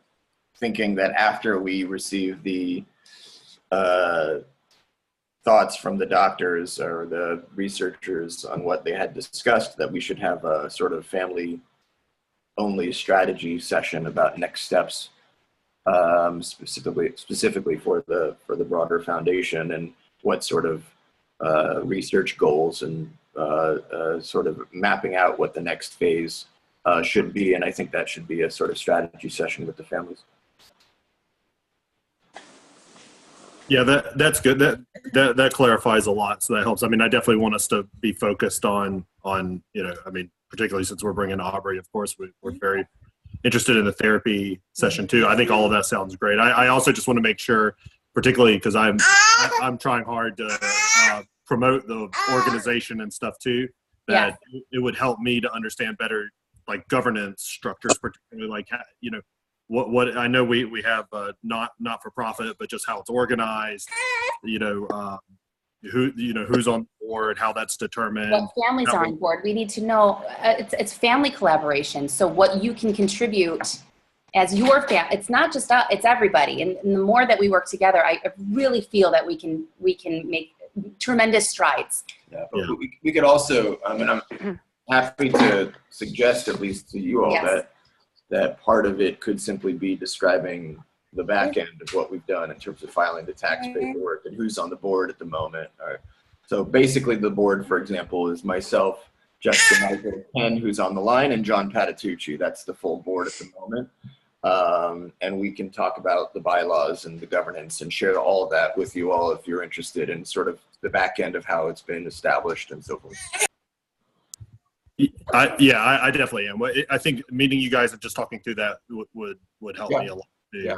thinking that after we receive the thoughts from the doctors or the researchers on what they had discussed, that we should have a sort of family-only strategy session about next steps, specifically for the broader foundation, and what sort of research goals and sort of mapping out what the next phase should be. And I think that should be a sort of strategy session with the families. Yeah, that's good. That clarifies a lot, so that helps. I mean, I definitely want us to be focused on particularly since we're bringing Aubrey, of course, we're very interested in the therapy session too. I think all of that sounds great. I also just want to make sure, particularly because I'm trying hard to promote the organization and stuff too, that it would help me to understand better, like governance structures, particularly like, what I know we have not for profit, but just how it's organized, who's on board, how that's determined. What families are on board. We need to know, it's family collaboration. So what you can contribute as your family, it's not just us, it's everybody. And the more that we work together, I really feel that we can make tremendous strides. Yeah, but we could also, I mean, I'm happy to suggest, at least to you all, Yes. that part of it could simply be describing the back end of what we've done in terms of filing the tax paperwork and who's on the board at the moment. So basically the board, for example, is myself, Jessica Michael, Ken, who's on the line, and John Patitucci. That's the full board at the moment. And we can talk about the bylaws and the governance and share all of that with you all if you're interested in sort of the back end of how it's been established and so forth. I definitely am. I think meeting you guys and just talking through that would help me a lot. Yeah.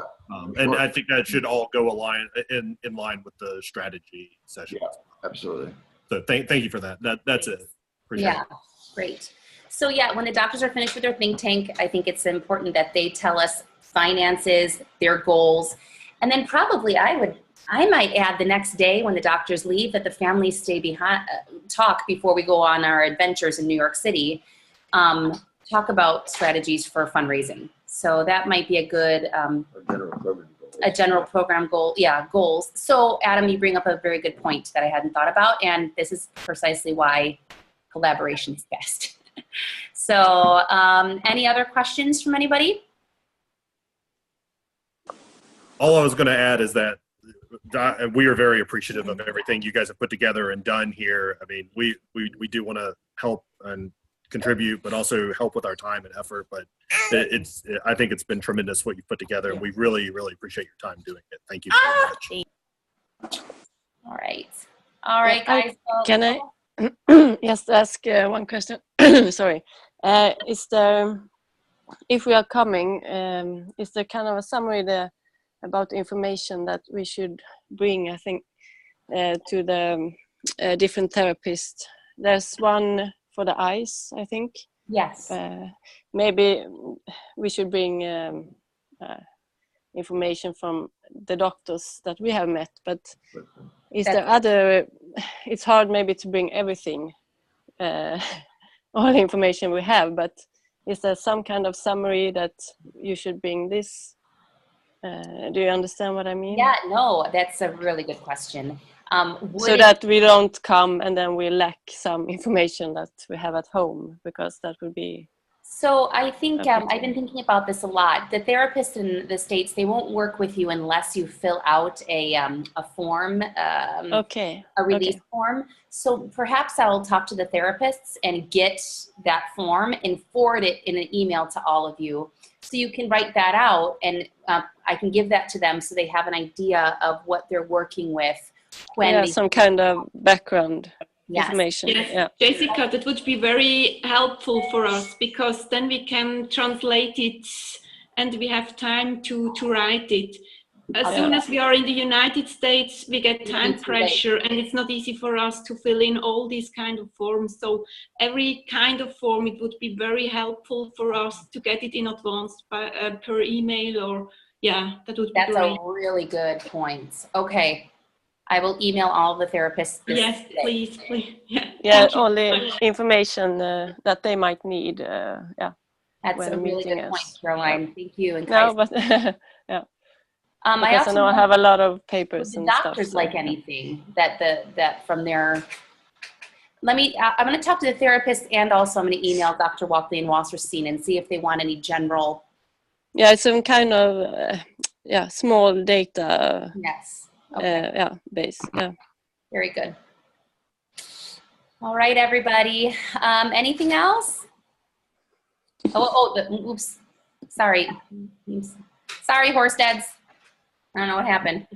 And I think that should all go in line with the strategy session. Yeah, absolutely. So thank you for that. That's it. Appreciate it. Great. So when the doctors are finished with their think tank, I think it's important that they tell us finances, their goals, and then probably I might add the next day when the doctors leave that the families stay behind, talk before we go on our adventures in New York City, talk about strategies for fundraising. So that might be a good, a general program goal. Yeah, goals. So Adam, you bring up a very good point that I hadn't thought about, and this is precisely why collaboration is best. So any other questions from anybody? All I was going to add is that we are very appreciative of everything you guys have put together and done here. I mean, we do want to help and contribute, but also help with our time and effort. But I think it's been tremendous what you put together, and we really, really appreciate your time doing it. Thank you very much. All right, guys. Can I just ask one question? Sorry. Is there, if we are coming, is there kind of a summary there about information that we should bring, I think, to the different therapists? There's one for the eyes, I think. Yes. Maybe we should bring information from the doctors that we have met, but is there other, it's hard maybe to bring everything, all the information we have, but is there some kind of summary that you should bring this? Do you understand what I mean? Yeah, no, that's a really good question. So that we don't come and then we lack some information that we have at home, because that would be... So I think I've been thinking about this a lot. The therapists in the States, they won't work with you unless you fill out a form, a release form. So perhaps I'll talk to the therapists and get that form and forward it in an email to all of you. So you can write that out, and I can give that to them so they have an idea of what they're working with. When some kind of background information. Yes. Yeah. Jessica, that would be very helpful for us, because then we can translate it and we have time to write it. As soon as we are in the United States, we get time pressure, and it's not easy for us to fill in all these kind of forms. So every kind of form, it would be very helpful for us to get it in advance by, per email, or that would be great. That's a really good point. Okay. I will email all the therapists. Yes, please. Yeah, all the information that they might need. That's a really good point, Caroline. Thank you. And no, but yeah. Because I know I have a lot of papers and stuff. Doctors like anything that from their. I'm going to talk to the therapist, and also I'm going to email Dr. Walkley and Wasserstein and see if they want any general. Yeah, it's some kind of small data. Yes. Okay. Base. Yeah. Very good. All right, everybody. Anything else? Oops. Sorry. Sorry, Horsteads. I don't know what happened.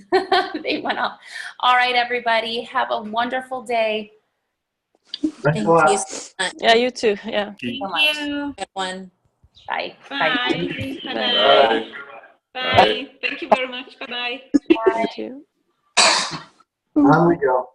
They went up. All right, everybody. Have a wonderful day. Thanks a lot. Yeah, you too. Yeah. Thank you. One. Bye. Bye. Bye. Bye. Thank you very much. Bye-bye. Thank you. On we go.